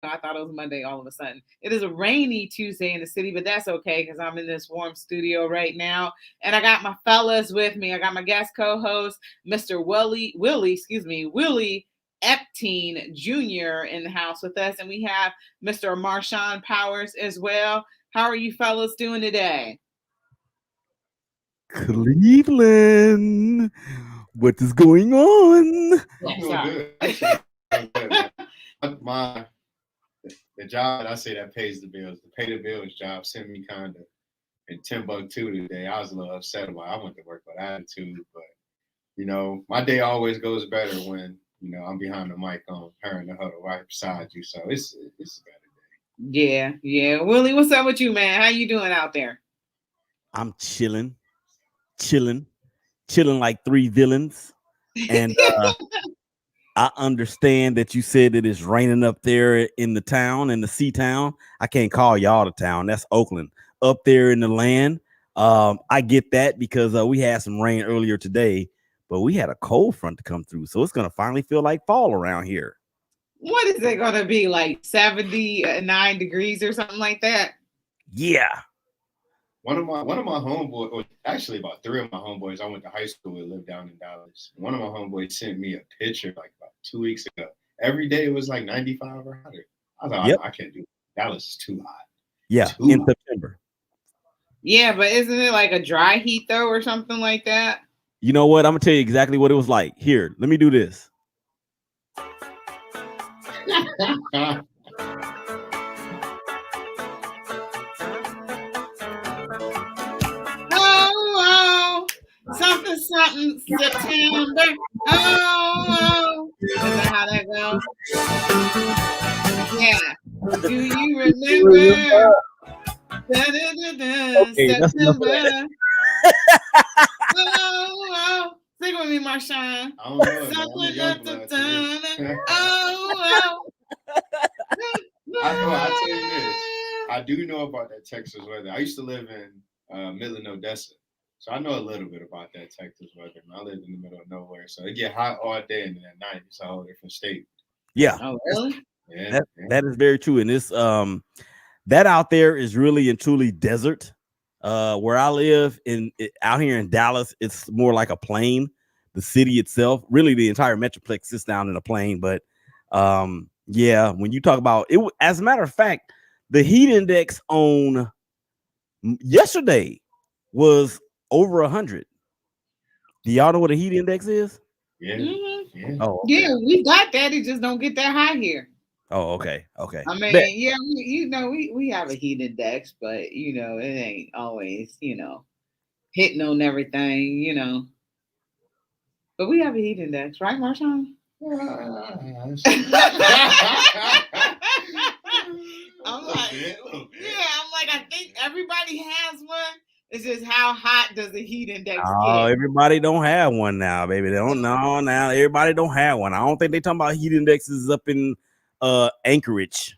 I thought it was Monday all of a sudden. It is a rainy Tuesday in the city, but that's okay because I'm in this warm studio right now. And I got my fellas with me. I got my guest co-host, Mr. Willie Epteen Jr. in the house with us. And we have Mr. Marshawn Powers as well. How are you fellas doing today? Cleveland, what is going on? I'm doing good. Actually, doing good, man. The job that I say that pays the bills, the pay the bills job, sent me kind of in Timbuktu today. I was a little upset about it. I went to work with attitude, but my day always goes better when I'm behind the mic on Her in the Huddle right beside you. So it's a better day. Yeah. Willie, what's up with you, man? How you doing out there? I'm chilling like three villains. And I understand that you said it is raining up there in the town, in the sea town. I can't call y'all the town. That's Oakland. Up there in the land. I get that because we had some rain earlier today, but we had a cold front to come through. So it's going to finally feel like fall around here. What is it going to be, like 79 degrees or something like that? Yeah. One of my homeboys, or actually about three of my homeboys I went to high school with lived down in Dallas. One of my homeboys sent me a picture like about 2 weeks ago. Every day it was like 95 or hotter. I thought, I can't do it. Dallas is too hot. Yeah, in September. Yeah, but isn't it like a dry heat though or something like that? You know what? I'm going to tell you exactly what it was like. Here, let me do this. Something September. Oh, is that how that goes? Yeah. Do you remember? Okay, September. Oh, sing with me, Marshawn. I'll tell you this. I do know about that Texas weather. I used to live in Midland, Odessa. So I know a little bit about that Texas weather. I lived in the middle of nowhere. So it get hot all day and then at night it's a whole different state. Yeah. Oh, really? Yeah. That is very true. And this that out there is really and truly desert. Where I live out here in Dallas, it's more like a plain. The city itself, really the entire metroplex sits down in a plain. But yeah, when you talk about it, as a matter of fact, the heat index on yesterday was over 100. Do y'all know what a heat index is? Yeah. Mm-hmm. Yeah. Oh, okay. Yeah, we got that. It just don't get that high here. Oh, okay. I mean, yeah, we have a heat index, but it ain't always, hitting on everything, But we have a heat index, right, Marshawn? I'm like, I think everybody has one. It's just how hot does the heat index get? Everybody don't have one now, baby. They don't know now. Everybody don't have one. I don't think they talking about heat indexes up in Anchorage.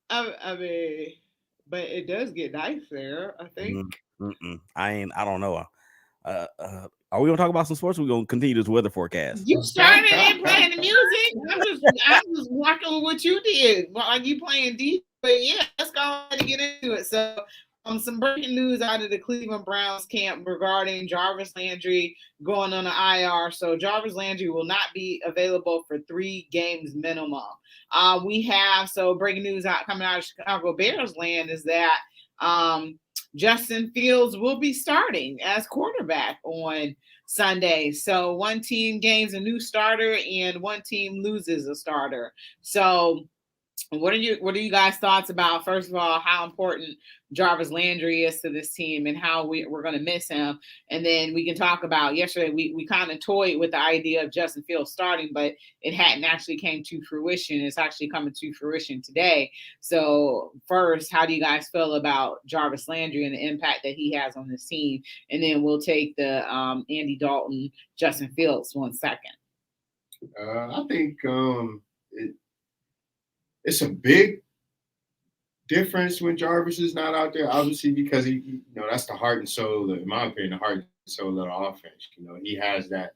I mean, but it does get nice there, I think. I don't know. Are we gonna talk about some sports? Or are we gonna continue this weather forecast? You started in playing the music. I'm just walking with what you did while you playing DJ. But yeah, let's go ahead and get into it. So, some breaking news out of the Cleveland Browns camp regarding Jarvis Landry going on the IR. So Jarvis Landry will not be available for 3 games minimum. We have breaking news coming out of Chicago Bears land is that Justin Fields will be starting as quarterback on Sunday. So one team gains a new starter and one team loses a starter. So what are you guys' thoughts about, first of all, how important Jarvis Landry is to this team and how we're going to miss him? And then we can talk about yesterday, we kind of toyed with the idea of Justin Fields starting, but it hadn't actually came to fruition. It's actually coming to fruition today. So first, how do you guys feel about Jarvis Landry and the impact that he has on this team? And then we'll take the Andy Dalton, Justin Fields 1 second. I think it's a big difference when Jarvis is not out there, obviously, because he that's the heart and soul, in my opinion, the heart and soul of the offense. He has that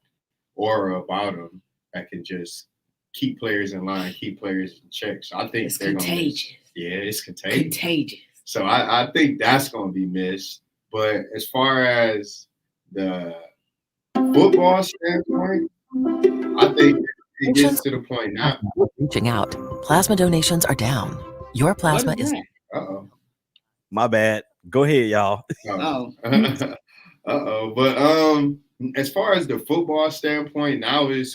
aura about him that can just keep players in line, keep players in check. So I think It's they're contagious. it's contagious. Contagious. So I think that's going to be missed. But as far as the football standpoint, I think it gets to the point now. Reaching out. Plasma donations are down. Your plasma What is that? Uh-oh. My bad. Go ahead, y'all. Oh. Uh-oh. But as far as the football standpoint, now we're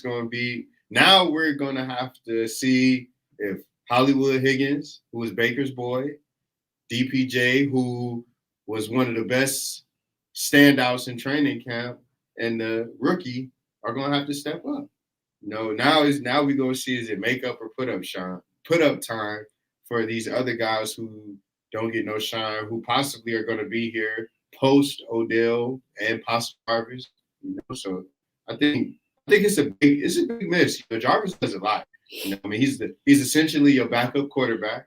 going to have to see if Hollywood Higgins, who was Baker's boy, DPJ, who was one of the best standouts in training camp, and the rookie are going to have to step up. Now we go see, is it makeup or put up time for these other guys who don't get no shine, who possibly are going to be here post Odell and possibly Jarvis. So I think it's a big miss. Jarvis does a lot. He's essentially your backup quarterback.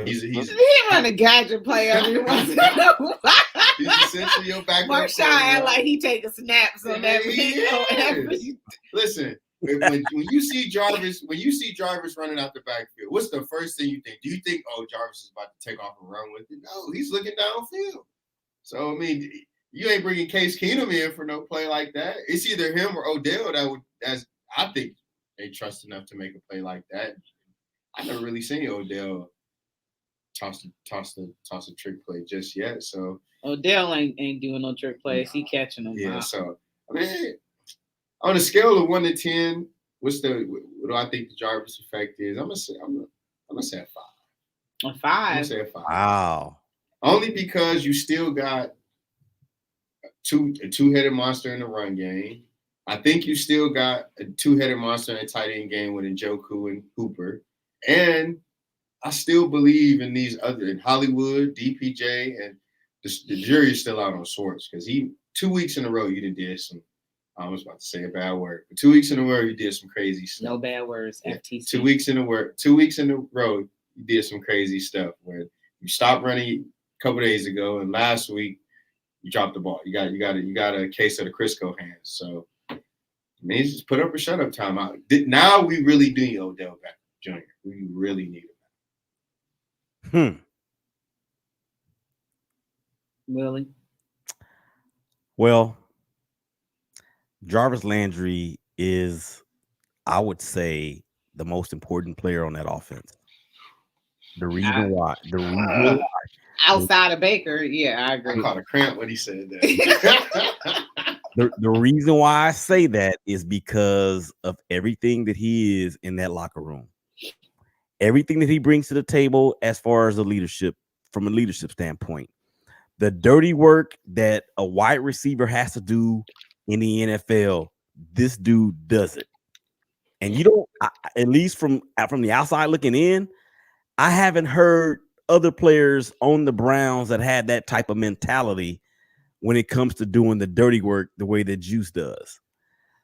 He's he run a gadget play every once in a while. He's essentially your backup. Marshawn act like he taking snaps on every. Listen, when you see Jarvis running out the backfield, what's the first thing you think? Do you think, oh, Jarvis is about to take off and run with it? No, he's looking downfield. So you ain't bringing Case Keenum in for no play like that. It's either him or Odell I think they trust enough to make a play like that. I never really seen Odell toss a trick play just yet. So Odell ain't doing no trick plays. He catching them. Yeah. So on a scale of 1 to 10, what do I think the Jarvis effect is? I'm gonna say a 5. A 5. I'm gonna say a 5. Wow. Only because you still got a two-headed monster in the run game. I think you still got a two-headed monster in a tight end game with Njoku and Hooper. And I still believe in in Hollywood, DPJ, and the jury is still out on Schwartz because 2 weeks in a row you did some. I was about to say a bad word, but 2 weeks in a row you did some crazy stuff. No bad words. Yeah. FTC. 2 weeks in a row you did some crazy stuff where you stopped running a couple days ago, and last week you dropped the ball. You got a case of the Crisco hands. So just put up or shut up time out. Now we really do need Odell back, Jr. We really need him. Really? Well, Jarvis Landry is, I would say, the most important player on that offense. The reason why outside of Baker, yeah, I agree. I caught a cramp when he said that. The reason why I say that is because of everything that he is in that locker room. Everything that he brings to the table as far as from a leadership standpoint. The dirty work that a wide receiver has to do in the NFL, this dude does it. And you don't, at least from the outside looking in, I haven't heard other players on the Browns that had that type of mentality when it comes to doing the dirty work the way that Juice does.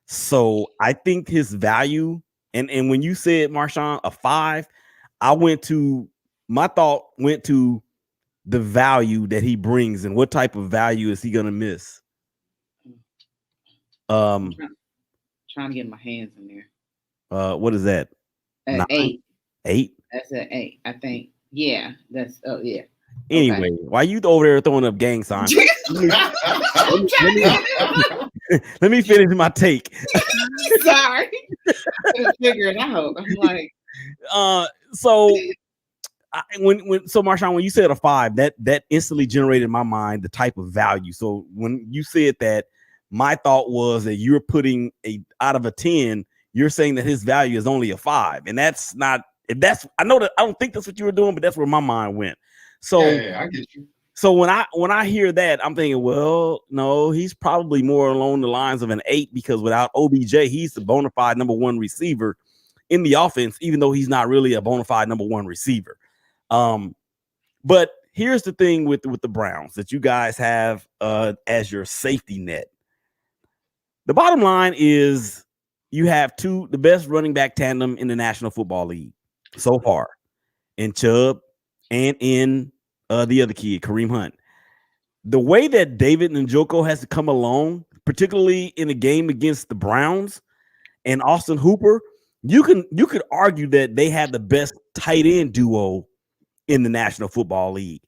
So I think his value, and when you said, Marshawn, a 5, my thought went to the value that he brings and what type of value is he going to miss. Trying to get my hands in there. What is that? 8. 8? That's an 8, I think. Yeah, that's yeah. Anyway, why you over there throwing up gang signs? Let me finish my take. Sorry, I couldn't figure it out. I'm like, Marshawn, when you said a 5, that instantly generated in my mind the type of value. So when you said that, my thought was that you're putting out of a 10, you're saying that his value is only a 5, and that's not. I know that I don't think that's what you were doing, but that's where my mind went. So yeah, I get you. So when I hear that, I'm thinking, well, no, he's probably more along the lines of an 8 because without OBJ, he's the bona fide number 1 receiver in the offense, even though he's not really a bona fide number 1 receiver. But here's the thing with the Browns that you guys have as your safety net. The bottom line is you have the best running back tandem in the National Football League so far, in Chubb and in the other kid, Kareem Hunt. The way that David Njoku has to come along, particularly in a game against the Browns and Austin Hooper, you could argue that they had the best tight end duo in the National Football League.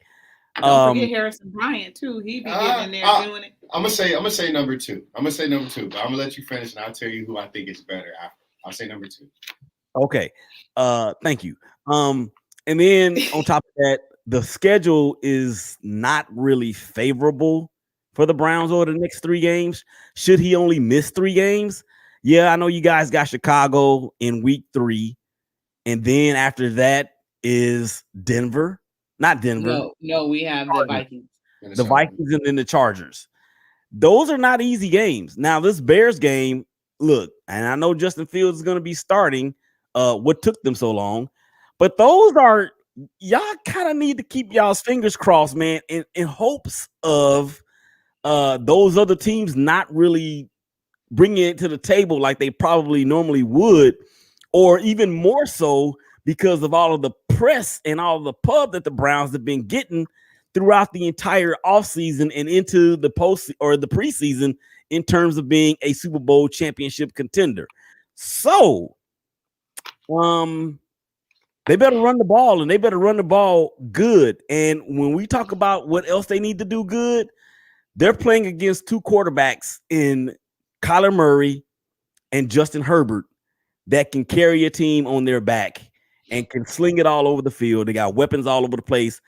Don't forget Harrison Bryant too. He be getting in there doing it. I'm gonna say number two. But I'm gonna let you finish, and I'll tell you who I think is better after. I'll say number two. Okay. Thank you. And then on top of that, the schedule is not really favorable for the Browns over the next 3 games. Should he only miss 3 games? Yeah, I know you guys got Chicago in week 3, and then after that is Denver. Not Denver. No, we have the Vikings. The Vikings and then the Chargers. Those are not easy games. Now, this Bears game, look, and I know Justin Fields is going to be starting. What took them so long? But those are, y'all kind of need to keep y'all's fingers crossed, man, in hopes of those other teams not really bringing it to the table like they probably normally would, or even more so because of all of the press and all the pub that the Browns have been getting throughout the entire offseason and into the post or the preseason in terms of being a Super Bowl championship contender. So, they better run the ball, and they better run the ball good. And when we talk about what else they need to do good, they're playing against 2 quarterbacks in Kyler Murray and Justin Herbert that can carry a team on their back and can sling it all over the field. They got weapons all over the place.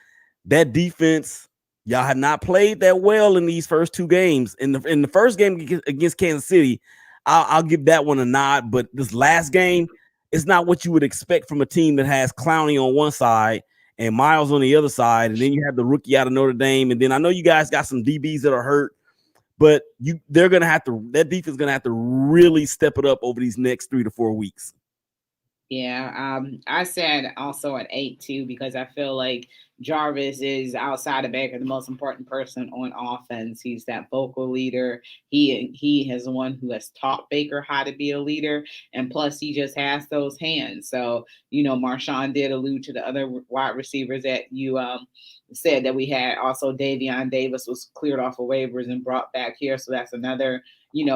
That defense, y'all have not played that well in these first 2 games. In the first game against Kansas City, I'll give that one a nod. But this last game, it's not what you would expect from a team that has Clowney on one side and Miles on the other side, and then you have the rookie out of Notre Dame. And then I know you guys got some DBs that are hurt, but that defense is gonna have to really step it up over these next 3 to 4 weeks. Yeah, I said also at 8 too, because I feel like Jarvis is, outside of Baker, the most important person on offense. He's that vocal leader. He is the one who has taught Baker how to be a leader, and plus he just has those hands. So, Marshawn did allude to the other wide receivers that you said that we had. Also, Davion Davis was cleared off of waivers and brought back here, so that's another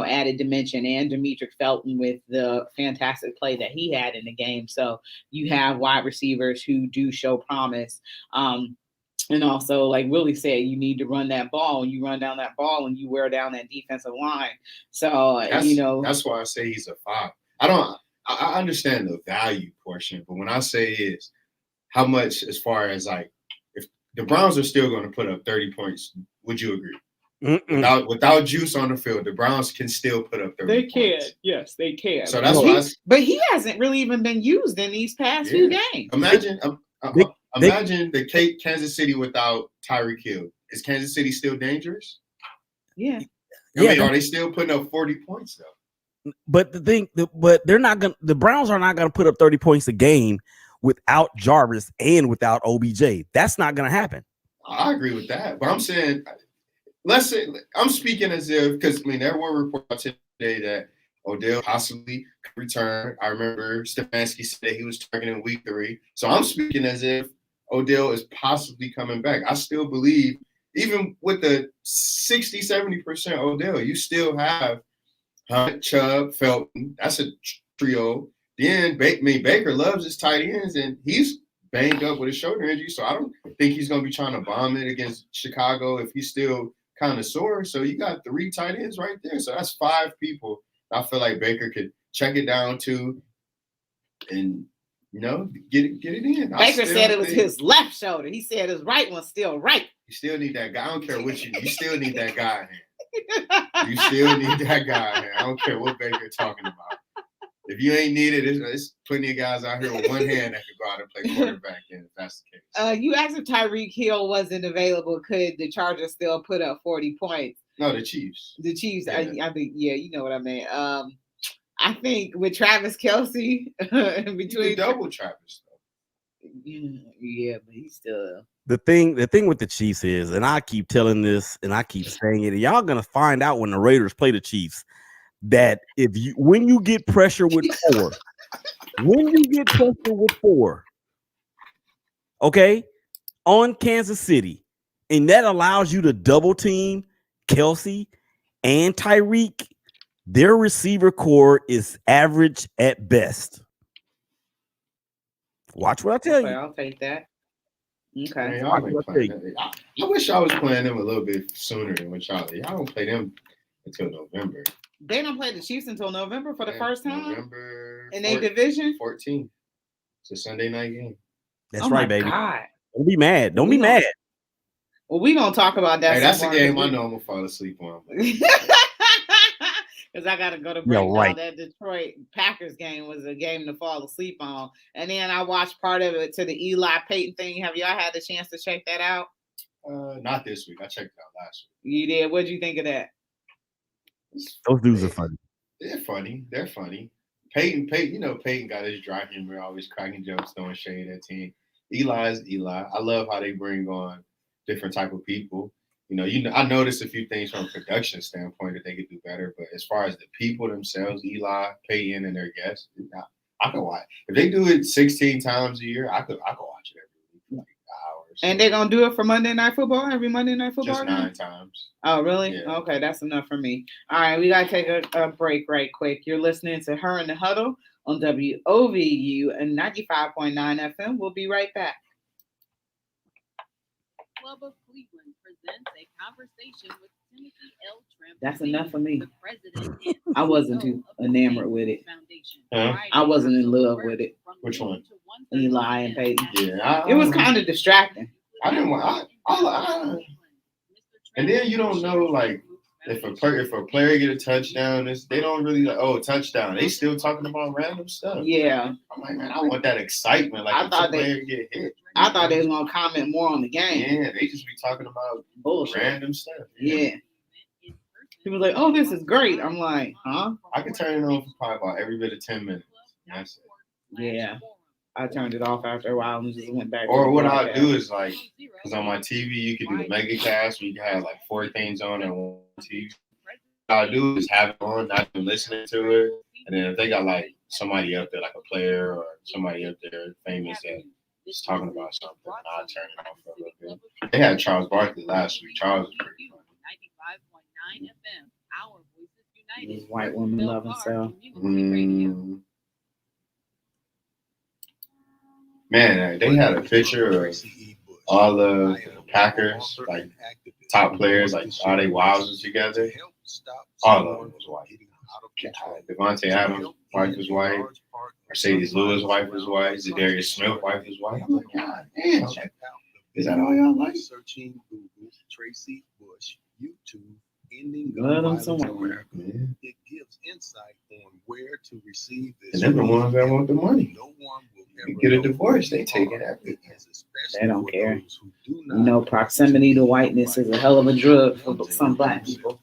added dimension, and Demetric Felton with the fantastic play that he had in the game. So you have wide receivers who do show promise. And also, like Willie said, you need to run that ball, and you run down that ball and you wear down that defensive line. So, that's why I say he's a 5. I understand the value portion, but when I say is how much, as far as like, if the Browns are still going to put up 30 points, would you agree? Without juice on the field, the Browns can still put up 30 points. They can. Yes, they can. So that's why. But he hasn't really even been used in these past few games. Imagine the Kansas City without Tyreek Hill. Is Kansas City still dangerous? Yeah. Are they still putting up 40 points though? But they're not gonna. The Browns are not gonna put up 30 points a game without Jarvis and without OBJ. That's not gonna happen. I agree with that, but I'm saying. Let's say I'm speaking as if, because there were reports today that Odell possibly could return. I remember Stefanski said he was targeting week 3. So I'm speaking as if Odell is possibly coming back. I still believe, even with the 60-70% Odell, you still have Hunt, Chubb, Felton. That's a trio. Then Baker loves his tight ends, and he's banged up with a shoulder injury. So I don't think he's going to be trying to bomb it against Chicago if he's still kind of sore. So you got 3 tight ends right there. So that's 5 people I feel like Baker could check it down to and, get it in. Baker said it was his left shoulder. He said his right one's still right. You still need that guy. I don't care what you still need that guy in here. You still need that guy in here. I don't care what Baker's talking about. If you ain't needed, there's plenty of guys out here with one hand that could go out and play quarterback if that's the case. You asked if Tyreek Hill wasn't available, could the Chargers still put up 40 points? No, the Chiefs. The Chiefs. Yeah. I think, you know what I mean. I think with Travis Kelce, between double Travis though. Yeah, but he's still. The thing with the Chiefs is, and I keep telling this and I keep saying it, and y'all gonna find out when the Raiders play the Chiefs, that when you get pressure with 4, okay, on Kansas City, and that allows you to double team Kelce and Tyreek, their receiver core is average at best. Watch what I tell Okay, you. I'll take that. Okay. Man, y'all ain't playing that. I wish I was playing them a little bit sooner than what y'all. Y'all don't play them until November. They don't play the Chiefs until November for the first time November in their division. 14th. It's a Sunday night game. That's right, baby. God. Don't be mad. Don't be mad. Well, we're going to talk about that. Hey, that's a game I know I'm going to fall asleep on. Because I got to go to break right. down that Detroit Packers game was a game to fall asleep on. And then I watched part of it to the Eli Payton thing. Have y'all had the chance to check that out? Not this week. I checked it out last week. You did? What'd you think of that? Those dudes are funny. They're funny. They're funny. Peyton, Peyton got his dry humor, always cracking jokes, throwing shade at team. Eli is Eli. I love how they bring on different type of people. I noticed a few things from a production standpoint that they could do better. But as far as the people themselves, Eli, Peyton, and their guests, I can watch. If they do it 16 times a year, I could watch it every week for like hours. And they're gonna do it for Monday Night Football every Monday Night Football. Just 9 times. Oh, really? Yeah. Okay, that's enough for me. All right, we gotta take a break right quick. You're listening to Her in the Huddle on WOVU and 95.9 FM. We'll be right back. Club of Cleveland presents a conversation with Timothy L. Trimp. That's enough for me. The president and I wasn't too CEO of the enamored with it. Foundation. Huh? I wasn't in love with it. Which one? Eli and Peyton. Yeah, It was kind of distracting. I didn't want. And then you don't know, like, if a player get a touchdown, they don't really like, touchdown. They still talking about random stuff. Yeah. I'm like, man, I want that excitement. Like, I if thought a player get hit. I thought they was gonna comment more on the game. Yeah, they just be talking about Bullshit. random stuff. Yeah. People like, oh, this is great. I'm like, huh? I could turn it on for probably about every bit of 10 minutes. That's it. Yeah. I turned it off after a while and just went back. Or what I'll do is, like, because on my TV, you can do the mega cast where you can have like 4 things on at one TV. What I'll do is have it on, not even listening to it. And then if they got like somebody up there, like a player or somebody up there famous that is talking about something, I'll turn it off for a little bit. They had Charles Barkley last week. Charles was pretty funny. 95.9 FM. Our Voices United. These white women love themselves. Man, they had a picture of all the Packers, like top players, like all they wives was together. All of them was white. Devontae Adams' wife was white. Mercedes Lewis' wife was white. Zadarius Smith's wife was white. I'm like, God damn. Is that all y'all like? Searching Google, Tracy Bush, YouTube, ending Love them gun so violence much. in America. Yeah. It gives insight on where to receive this. And they're the ones that want the money. No one will You ever get a know divorce, who they you take are, it everything. especially They don't for care. those who do You know, not proximity to whiteness is a hell of a drug for some black people.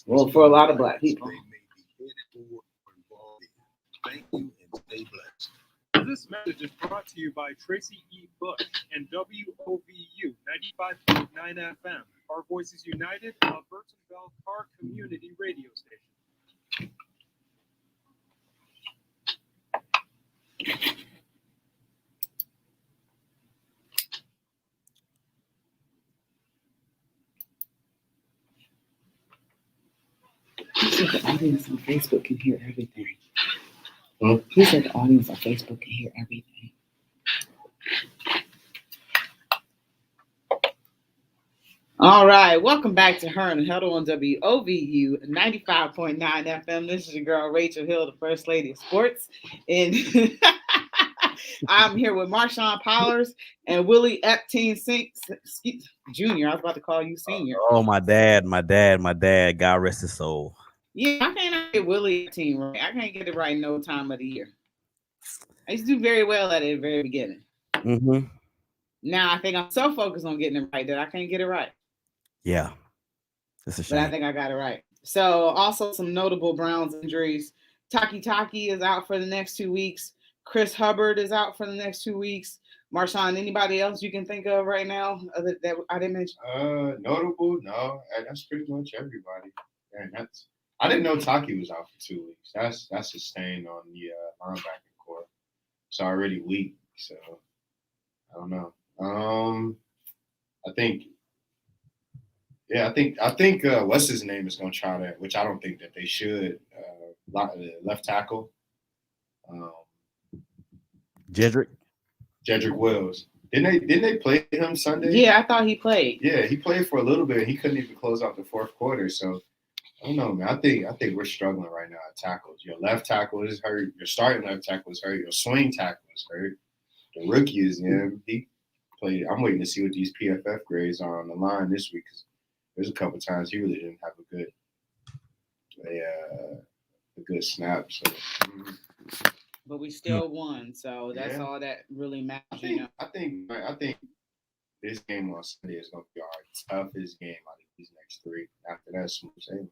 Well, for a lot of black people. They may be headed for or involved in. Thank you and stay blessed. This message is brought to you by Tracy E. Bush and WOVU 95.9 FM, Our Voices United, a Burtonville Car Community Radio Station. He said the audience on Facebook can hear everything. Hmm? He said the audience on Facebook can hear everything. All right, welcome back to Her and Huddle on WOVU 95.9 FM. This is your girl Rachel Hill, the First Lady of Sports, and I'm here with Marshawn Powers and Willie Epteen Jr. I was about to call you Senior. Oh, my dad. God rest his soul. Yeah, I can't get Willie Epteen right. I can't get it right no time of the year. I used to do very well at it at the very beginning. Mm-hmm. Now I think I'm so focused on getting it right that I can't get it right. Yeah, that's a But I shame. think I got it right. So also some notable Browns injuries. Taki is out for the next 2 weeks. Chris Hubbard is out for the next 2 weeks. Marshawn, anybody else you can think of right now that I didn't mention? Notable? No, that's pretty much everybody. And I didn't know Taki was out for 2 weeks. That's a stain on the linebacking core. It's already weak, so I don't know. I think what's his name is going to try that, which I don't think that they should. Left tackle. Jedrick. Jedrick Wills. Didn't they play him Sunday? Yeah, I thought he played. Yeah, he played for a little bit. He couldn't even close out the fourth quarter. So I don't know, man. I think we're struggling right now at tackles. Your left tackle is hurt. Your starting left tackle is hurt. Your swing tackle is hurt. The rookie is in. He played. I'm waiting to see what these PFF grades are on the line this week, because there's a couple times he really didn't have a good snap. So. But we still won, so that's Yeah. all that really matters. I think this game on Sunday is going to be our toughest game out of these next three. After that, smooth sailing.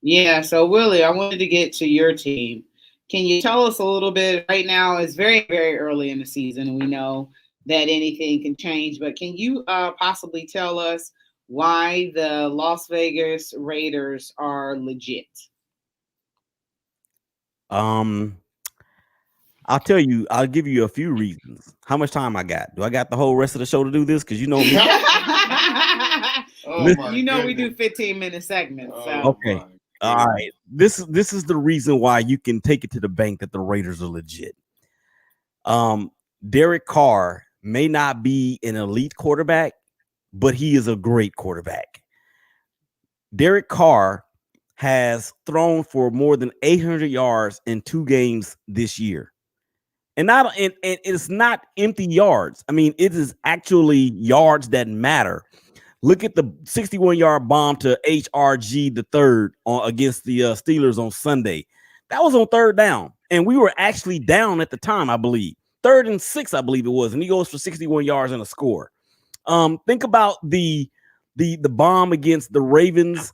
Yeah, so Willie, I wanted to get to your team. Can you tell us a little bit? Right now, it's very, very early in the season, and we know that anything can change, but can you possibly tell us why the Las Vegas Raiders are legit? I'll tell you, I'll give you a few reasons. How much time I got? Do I got the whole rest of the show to do this? Because you know me. We do 15-minute segments. So. Okay. All right. This is the reason why you can take it to the bank that the Raiders are legit. Derek Carr may not be an elite quarterback, but he is a great quarterback. Derek Carr has thrown for more than 800 yards in 2 games this year. And it's not empty yards. I mean, it is actually yards that matter. Look at the 61-yard bomb to HRG the third against the Steelers on Sunday. That was on 3rd down, and we were actually down at the time, I believe. 3rd and 6, I believe it was, and he goes for 61 yards and a score. Think about the bomb against the Ravens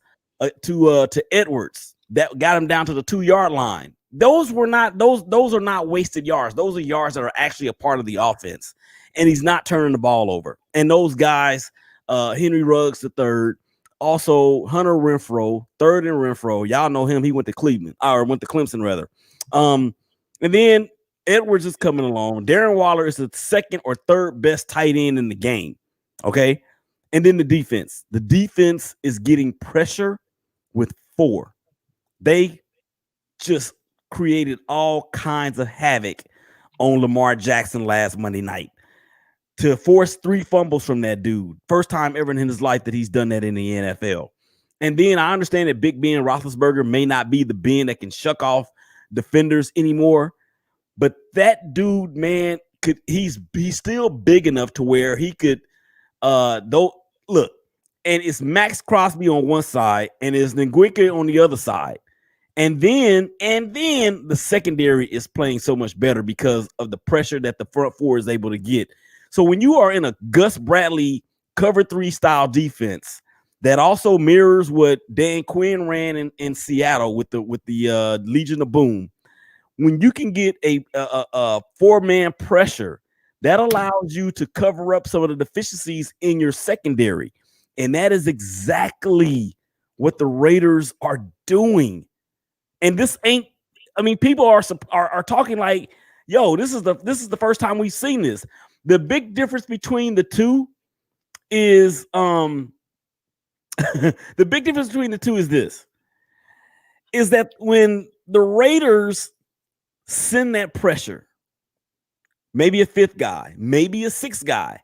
to Edwards that got him down to the 2-yard line. Those are not wasted yards. Those are yards that are actually a part of the offense, and he's not turning the ball over. And those guys, Henry Ruggs the third, also Hunter Renfrow, 3rd and Renfrow. Y'all know him. He went to Clemson rather. And then Edwards is coming along. Darren Waller is the 2nd or 3rd best tight end in the game. Okay. And then the defense. The defense is getting pressure with 4. They just created all kinds of havoc on Lamar Jackson last Monday night to force 3 fumbles from that dude. First time ever in his life that he's done that in the NFL. And then I understand that Big Ben Roethlisberger may not be the Ben that can shuck off defenders anymore, but that dude, man, he's still big enough to where he could look, and it's Max Crosby on one side and it's Nguikwe on the other side. And then the secondary is playing so much better because of the pressure that the front 4 is able to get. So when you are in a Gus Bradley cover 3 style defense that also mirrors what Dan Quinn ran in Seattle with the Legion of Boom, when you can get a 4-man pressure, that allows you to cover up some of the deficiencies in your secondary. And that is exactly what the Raiders are doing. And this ain't, I mean, people are talking like, yo, this is the first time we've seen this. The big difference between the two is the big difference between the two is this, is that when the Raiders send that pressure, maybe a 5th guy, maybe a 6th guy,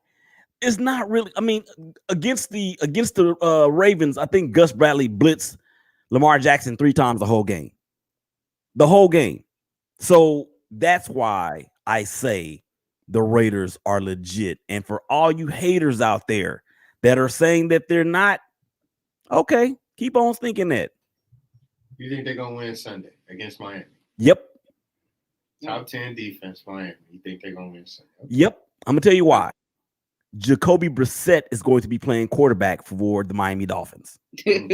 it's not really, I mean, against the Ravens, I think Gus Bradley blitzed Lamar Jackson 3 times the whole game. So that's why I say the Raiders are legit. And for all you haters out there that are saying that they're not, okay, keep on thinking that. You think they're going to win Sunday against Miami? Yep. Top 10 defense, Miami. You think they're going to win Sunday? Okay. Yep. I'm going to tell you why. Jacoby Brissett is going to be playing quarterback for the Miami Dolphins. And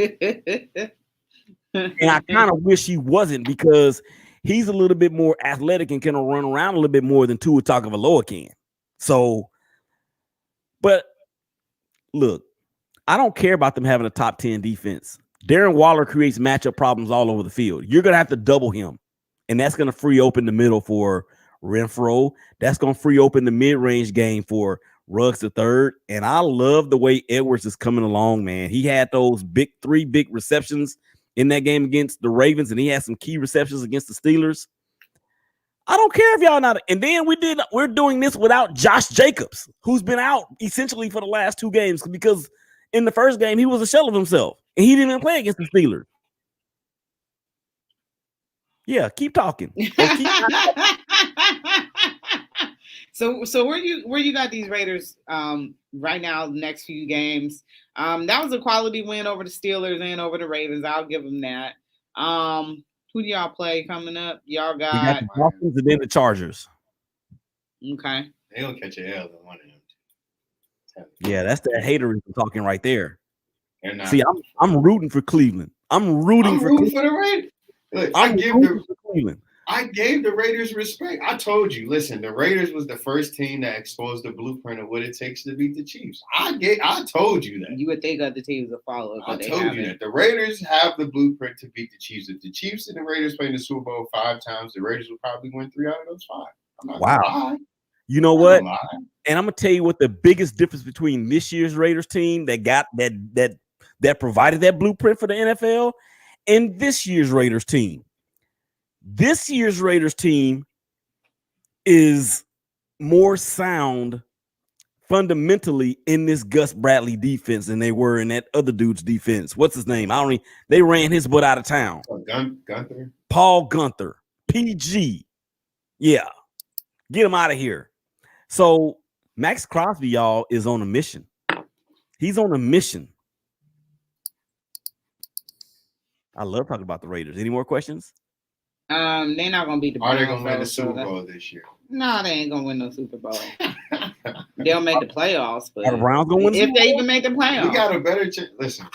I kind of wish he wasn't, because he's a little bit more athletic and can run around a little bit more than Tua Tagovailoa can. So, but look, I don't care about them having a top 10 defense. Darren Waller creates matchup problems all over the field. You're going to have to double him, and that's going to free open the middle for Renfrow. That's going to free open the mid-range game for Ruggs the third. And I love the way Edwards is coming along, man. He had those 3 big receptions in that game against the Ravens, and he had some key receptions against the Steelers. I don't care if y'all not. And then we're doing this without Josh Jacobs, who's been out essentially for the last 2 games because in the first game he was a shell of himself and he didn't even play against the Steelers. Yeah, keep talking. So where you got these Raiders right now, the next few games? That was a quality win over the Steelers and over the Ravens. I'll give them that. Who do y'all play coming up? Y'all We got got the Dolphins and then the Chargers. okay. They don't catch an L in one of them. Yeah, that's that haterism talking right there. They're not. See, I'm rooting for Cleveland. I'm rooting for rooting for the Raiders. Look, I'm rooting for Cleveland. I gave the Raiders respect. I told you, listen, the Raiders was the first team that exposed the blueprint of what it takes to beat the Chiefs. I told you that. You would think other teams would follow, but I they told haven't. you that. The Raiders have the blueprint to beat the Chiefs. If the Chiefs and the Raiders play in the Super Bowl 5 times, the Raiders would probably win 3 out of those 5. I'm not Wow. gonna lie. You know I'm what? not gonna lie. And I'm gonna tell you what the biggest difference between this year's Raiders team that got that provided that blueprint for the NFL and this year's Raiders team. This year's Raiders team is more sound fundamentally in this Gus Bradley defense than they were in that other dude's defense. What's his name? They ran his butt out of town. Gunther. Paul Gunther, PG. Yeah. Get him out of here. So Max Crosby, y'all, is on a mission. He's on a mission. I love talking about the Raiders. Any more questions? They're not gonna beat the Are Browns. they gonna win though, the so Super that- Bowl this year? No, they ain't gonna win no Super Bowl. They'll make the playoffs, but Are the Browns gonna win? the if Super they Bowl? even make the playoffs, We got a better chance. Listen,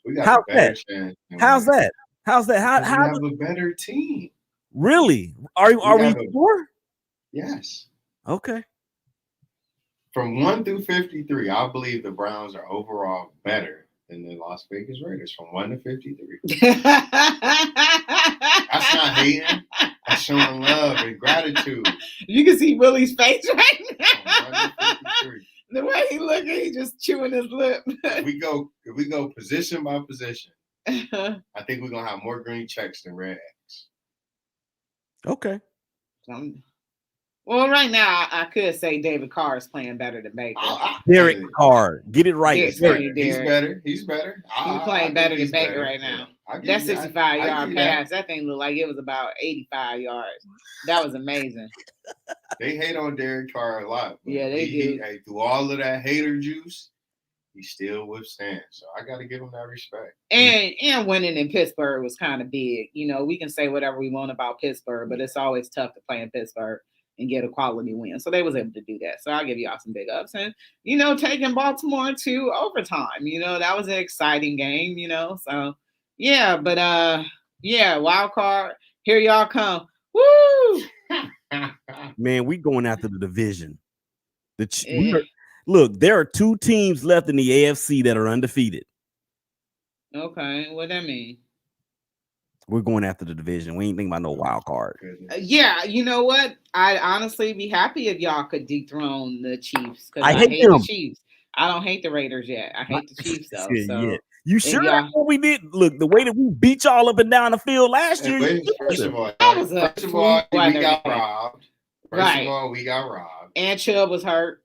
we got How's a better that? chance. than How's we- that? How's that? We How have a better team. really? Are we have a- sure? Yes. Okay. From 1 through 53, I believe the Browns are overall better than the Las Vegas Raiders. From 1 to 53. That's not hating. That's showing love and gratitude. You can see Willie's face right From now. 1 to 53. The way he looking, he just chewing his lip. If we go position by position, I think we're gonna have more green checks than red X. Okay. Well, right now I could say David Carr is playing better than Baker. Derek Carr. Get it right. Yes, Derek. Derek. He's better. He's better. He's playing better than Baker right now. That 65-yard pass, that thing looked like it was about 85 yards. That was amazing. They hate on Derek Carr a lot. But Yeah, they do. Hey, through all of that hater juice, he still withstands. So I got to give him that respect. And winning in Pittsburgh was kind of big. You know, we can say whatever we want about Pittsburgh, but it's always tough to play in Pittsburgh and get a quality win. So they was able to do that. So I'll give y'all some big ups. And, you know, taking Baltimore to overtime, you know, that was an exciting game, you know. So, yeah, but, yeah, wild card. Here y'all come. Woo! Man, we going after the division. Yeah. Look, there are 2 teams left in the AFC that are undefeated. Okay, what that mean? We're going after the division. We ain't thinking about no wild card. Yeah, you know what? I'd honestly be happy if y'all could dethrone the Chiefs. Because I hate them. the Chiefs. I don't hate the Raiders yet. I hate the Chiefs though. Yeah, So yeah. You sure y'all- that's what we did? Look, the way that we beat y'all up and down the field last year. First of all, That was a we got weather robbed. day. First Right. of all, we got robbed. and Chubb was hurt.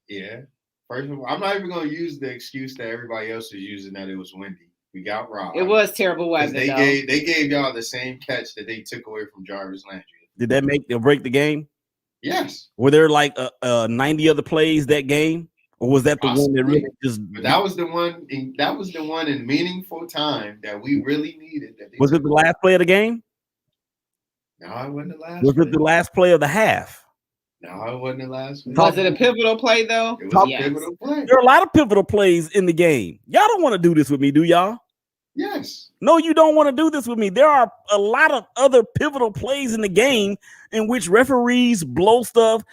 Yeah. First of all, I'm not even going to use the excuse that everybody else is using that it was windy. We got robbed. It was terrible 'Cause weather they though. gave y'all the same catch that they took away from Jarvis Landry. Did that make or break the game? Yes. Were there like 90 other plays that game? Or was that the one that really just But that was the one. That was the one in meaningful time that we really needed. That they was took it the last play of the game? No, it wasn't the last. Was play. it the last play of the half? No, it wasn't the last. Play. Was it a pivotal play though? It was Yes. a pivotal play. There are a lot of pivotal plays in the game. Y'all don't want to do this with me, do y'all? Yes. No, you don't want to do this with me. There are a lot of other pivotal plays in the game in which referees blow stuff.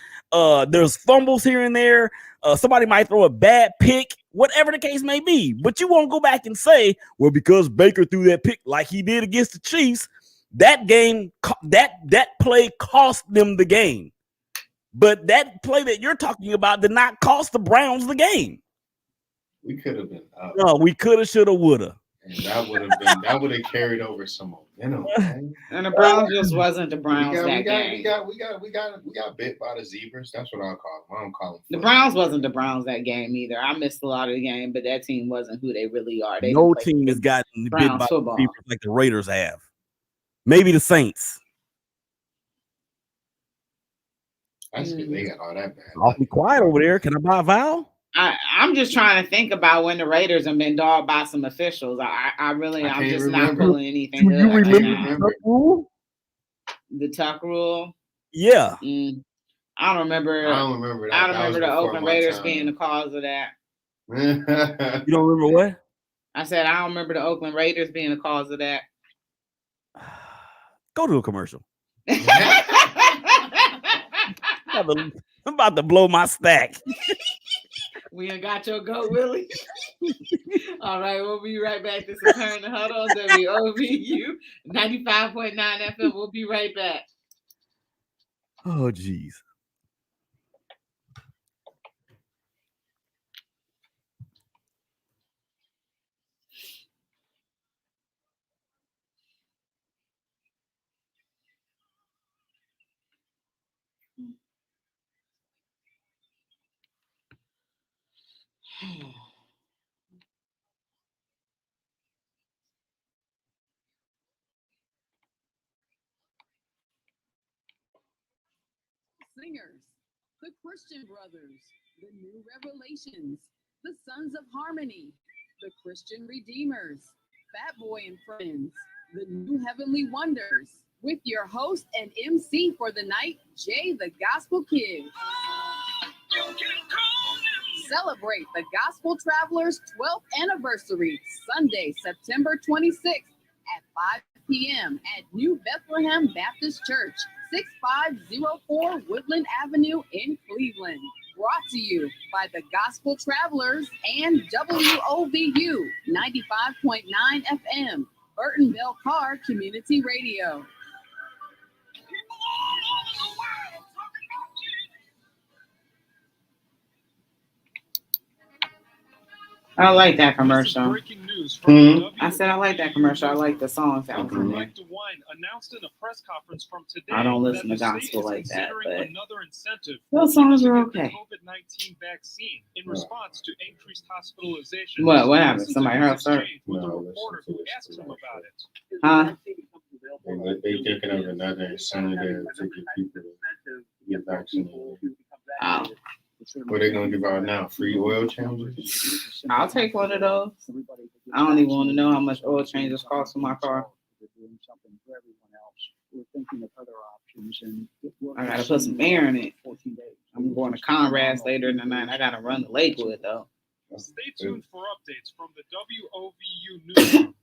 There's fumbles here and there. Somebody might throw a bad pick, whatever the case may be. But you won't go back and say, well, because Baker threw that pick like he did against the Chiefs, that game, that play cost them the game. But that play that you're talking about did not cost the Browns the game. We could have been up. No, we coulda, shoulda, woulda. And that would have carried over some momentum, man. And the Browns just wasn't the Browns We that game. got bit by the zebras. That's what I call them. I don't call them. The Browns wasn't the Browns that game either. I missed a lot of the game, but that team wasn't who they really are. They No play team has gotten bit Browns by football. people like the Raiders have. Maybe the Saints. That's because they got all that bad. Awfully quiet over there. Can I buy a vowel? I'm just trying to think about when the Raiders have been dogged by some officials. I'm can't just remember. not pulling anything Do you good right remember now. the rule? The Tuck rule. Yeah. I don't remember. I don't remember that. I don't That was remember the before Oakland my Raiders time. being the cause of that. You don't remember what? I said I don't remember the Oakland Raiders being the cause of that. Go to a commercial. I'm about to blow my stack. We ain't got your goat, Willie. All right, we'll be right back. This is Her in the Huddle, WOVU 95.9 FM. We'll be right back. Oh, geez. Singers, the Christian Brothers, the New Revelations, the Sons of Harmony, the Christian Redeemers, Fat Boy and Friends, the New Heavenly Wonders, with your host and MC for the night, Jay the Gospel Kid. Celebrate the Gospel Travelers 12th anniversary, Sunday, September 26th at 5 p.m. at New Bethlehem Baptist Church, 6504 Woodland Avenue in Cleveland. Brought to you by the Gospel Travelers and WOVU 95.9 FM, Burton Bell Carr Community Radio. I like that This is commercial. breaking news from the I said I like that commercial. I like the songs that was in there. Mike DeWine announced in a press conference from today. I don't listen that to the gospel state is like that, considering but another incentive those for songs people are to get okay. the COVID-19 vaccine in response to increased hospitalization. What happened? Listen to Somebody his heard her? exchange with a No, reporter listen who to asked this. him about it. Huh? They thinking of another incentive to get people to get vaccinated. Oh, What they gonna give out now? Free oil changes? I'll take one of those. I don't even want to know how much oil changes cost for my car. I gotta put some air in it. I'm going to Conrad's later tonight. I gotta run to Lakewood though. Stay tuned for updates from the WOVU newsroom.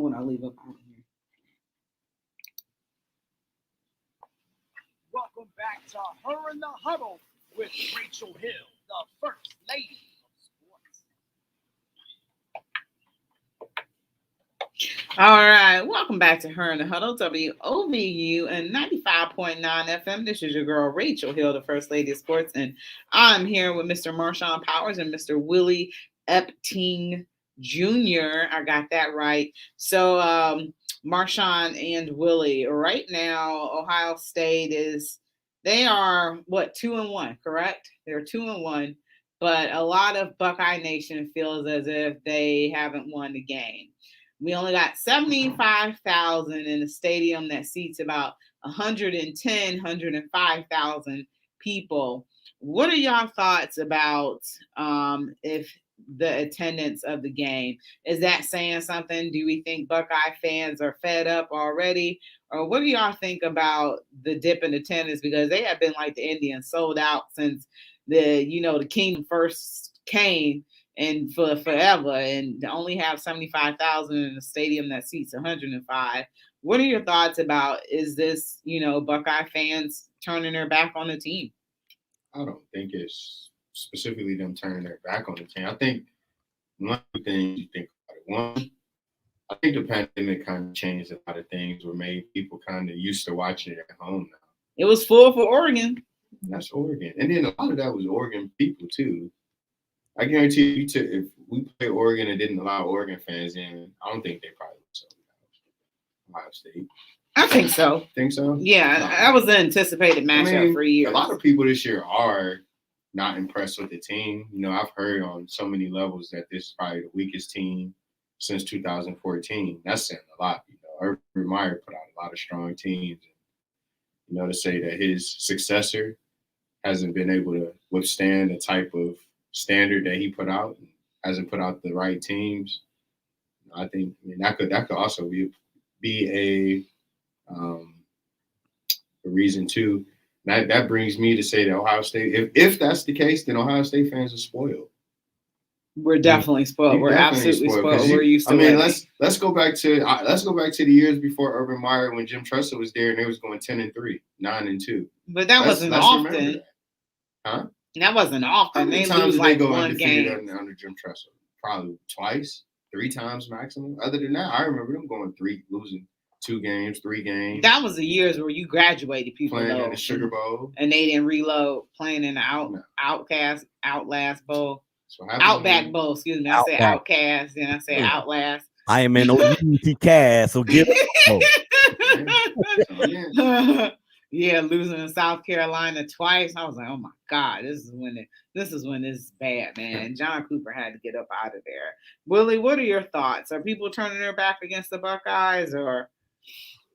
When I leave up out of here. Welcome back to Her in the Huddle with Rachel Hill, the First Lady of Sports. All right, welcome back to Her in the Huddle, WOVU and 95.9 FM. This is your girl Rachel Hill, the First Lady of Sports, and I'm here with Mr. Marshawn Powers and Mr. Willie Epting Jr. I got that right. So, Marshawn and Willie, right now, Ohio State they are 2-1, correct? They're 2-1, but a lot of Buckeye Nation feels as if they haven't won the game. We only got 75,000 in a stadium that seats about 105,000 people. What are y'all thoughts about if the attendance of the game? Is that saying something? Do we think Buckeye fans are fed up already? Or what do y'all think about the dip in attendance? Because they have been like the Indians, sold out since the Kingdom first came and for forever, and to only have 75,000 in a stadium that seats 105. What are your thoughts about, is this, Buckeye fans turning their back on the team? I don't think it's specifically them turning their back on the team. I think one of the things you think about it, one, I think the pandemic kind of changed a lot of things, or made people kind of used to watching it at home now. It was full for Oregon. That's Oregon. And then a lot of that was Oregon people too. I guarantee you, if we played Oregon and didn't allow Oregon fans in, I don't think they probably would Ohio State. I think so. Think so? Yeah, that was the anticipated matchup for years. A lot of people this year are not impressed with the team. You know, I've heard on so many levels that this is probably the weakest team since 2014. That's saying a lot. You know, Urban Meyer put out a lot of strong teams. You know, to say that his successor hasn't been able to withstand the type of standard that he put out, hasn't put out the right teams. I think that could also be a reason too. That brings me to say that Ohio State, if that's the case, then Ohio State fans are spoiled. We're definitely spoiled. We're absolutely spoiled. We're used to. I mean, let's go back to the years before Urban Meyer when Jim Tressel was there and they was going 10-3, 9-2. But that wasn't often. That. Huh? That wasn't often. How many they times lose did like they go one undefeated game under Jim Tressel? Probably twice, 3 times maximum. Other than that, I remember them going losing 2 games, 3 games. That was the years where you graduated people playing in the Sugar Bowl, and they didn't reload. Playing in the Outlast Bowl, Outback Bowl. Excuse me, I said Outcast, and I said Outlast. I am an OUT cast, so give it. Yeah, losing in South Carolina twice. I was like, oh my God, this is when this is bad, man. John Cooper had to get up out of there. Willie, what are your thoughts? Are people turning their back against the Buckeyes, or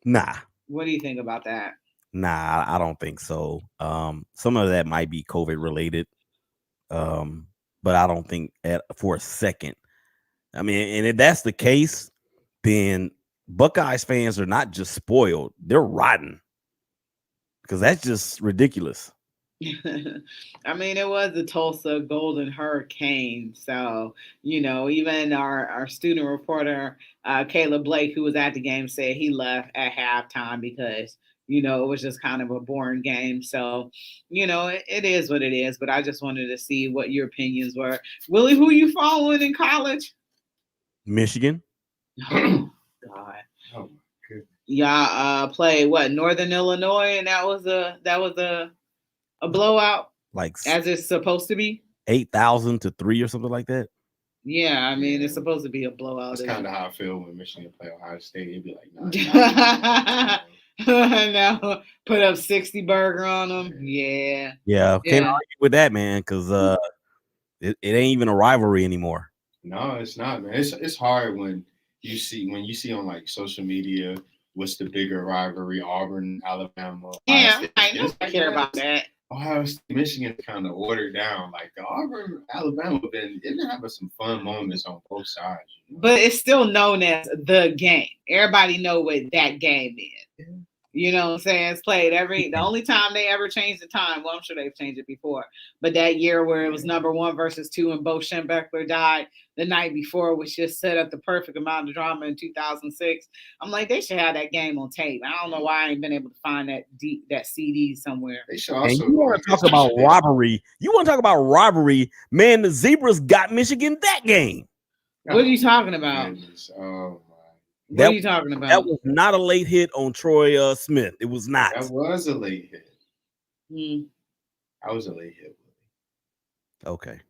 nah? What do you think about that? Nah, I don't think so. Some of that might be COVID related, but I don't think for a second. I mean, and if that's the case, then Buckeyes fans are not just spoiled; they're rotten. Because that's just ridiculous. I mean, it was the Tulsa Golden Hurricane. So, you know, even our student reporter, Caleb Blake, who was at the game, said he left at halftime because, you know, it was just kind of a boring game. So, you know, it is what it is. But I just wanted to see what your opinions were. Willie, who you following in college? Michigan. Oh, God. Oh. Y'all played what, Northern Illinois, and that was a blowout, like as it's supposed to be. 8,000-3 or something like that. Yeah, I mean it's supposed to be a blowout. That's kind of how I feel when Michigan play Ohio State. It'd be like, no, put up 60 burger on them. Yeah. Can't argue with that, man, because it ain't even a rivalry anymore. No, it's not, man. It's hard when you see on like social media. What's the bigger rivalry? Auburn, Alabama. Yeah, I don't care about that. Ohio State, Michigan kind of watered down. Like the Auburn, Alabama, they've been having some fun moments on both sides. You know? But it's still known as the game. Everybody know what that game is. Yeah. You know what I'm saying? It's played the only time they ever changed the time. Well, I'm sure they've changed it before. But that year where it was number 1 versus 2 and Bo Schembechler died the night before, which just set up the perfect amount of drama in 2006. I'm like, they should have that game on tape. I don't know why I ain't been able to find that CD somewhere. They should also. And you want to talk about robbery? Man, the Zebras got Michigan that game. What are you talking about? Oh. What are you talking about? That was not a late hit on Troy Smith. It was not. That was a late hit. That was a late hit. Okay.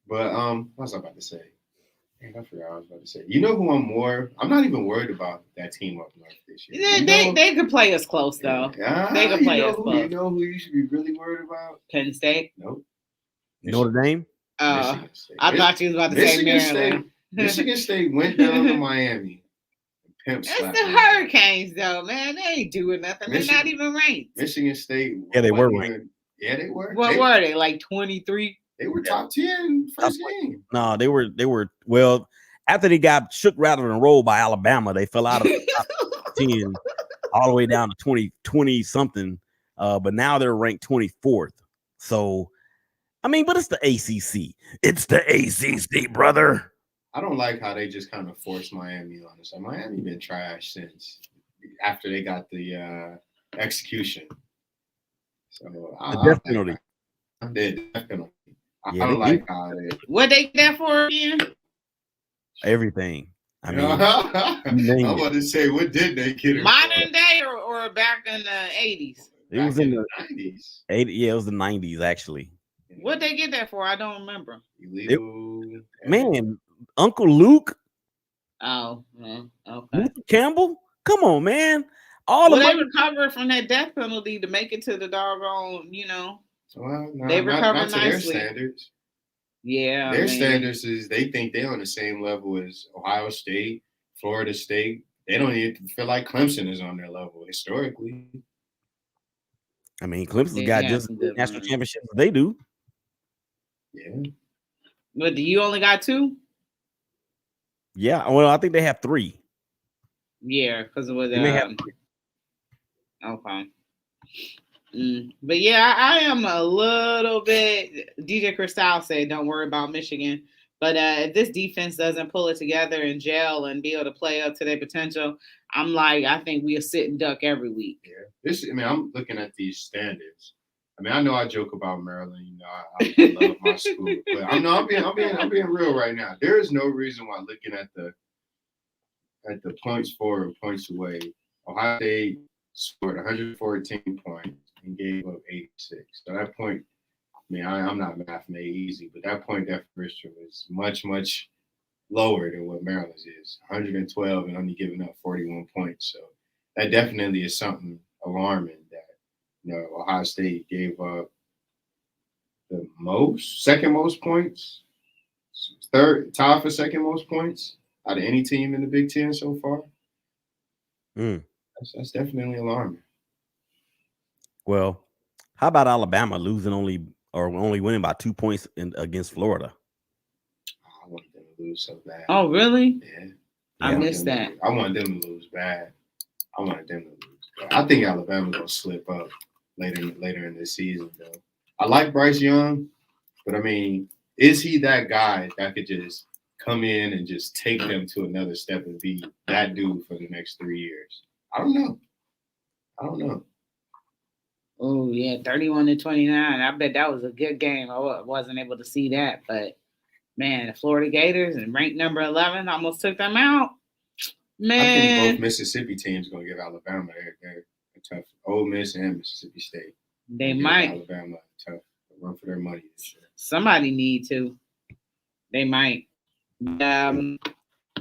But what was I about to say? Man, I forgot what I was about to say. You know who I'm not even worried about that team up north this year. They could play us close though. They could play us close. You know who you should be really worried about? Penn State. Nope. Notre Dame. I thought you was about to say Maryland. Michigan State went down to Miami. That's the Hurricanes, though, man. They ain't doing nothing. They're not even ranked. Michigan State. Yeah, they were ranked. Yeah, they were. What were they? Like 23? They were top 10 first game. No, they were. Well, after they got shook, rattled, and rolled by Alabama, they fell out of the top 10 all the way down to 20 something. But now they're ranked 24th. So, I mean, but it's the ACC. It's the ACC, brother. I don't like how they just kind of forced Miami on us. Miami been trash since after they got the execution. So definitely. I don't like how they. What they get that for again? Everything. I mean, I'm about to say, what did they get it modern for? day or back in the 80s? It was in the 90s. Yeah, it was the 90s actually. What they get that for? I don't remember. Illegal. Man, Uncle Luke, Oh, well, okay. Luther Campbell. Come on, man. All Well, the they money. recovered from that death penalty to make it to the doggone, Well, they recovered not to their nicely. standards. Yeah. Their standards is they think they're on the same level as Ohio State, Florida State. They don't even feel like Clemson is on their level historically. I mean, Clemson's They got had just some good national runs. championships as they do. Yeah. But do you only got 2? Yeah. Well, I think they have 3. Yeah, because it was They may have 3. okay. But yeah, I am a little bit. DJ Cristal said, "Don't worry about Michigan." But if this defense doesn't pull it together and gel and be able to play up to their potential, I'm like, I think we'll sit and duck every week. Yeah. I'm looking at these standards. I mean, I know I joke about Maryland. You know, I love my school, but I'm being real right now. There is no reason why looking at the points for and points away, Ohio State scored 114 points and gave up 86. So that point, I mean, I'm not math made easy, but that point differential is much, much lower than what Maryland's is. 112 and only giving up 41 points. So that definitely is something alarming that, Ohio State gave up the second most points, tied for second most points out of any team in the Big Ten so far. That's definitely alarming. Well, how about Alabama only winning by 2 points against Florida? I want them to lose so bad. Oh, really? Yeah. I missed that. I want them to lose bad. I think Alabama's gonna slip up later in the season, though. I like Bryce Young, but I mean, is he that guy that could just come in and just take them to another step and be that dude for the next 3 years? I don't know. Oh yeah, 31-29. I bet that was a good game. I wasn't able to see that, but man, the Florida Gators and ranked number 11 almost took them out. Man, I think both Mississippi teams gonna give Alabama they're tough. Ole Miss and Mississippi State. They might. Alabama tough run for their money this year. Somebody need to. They might.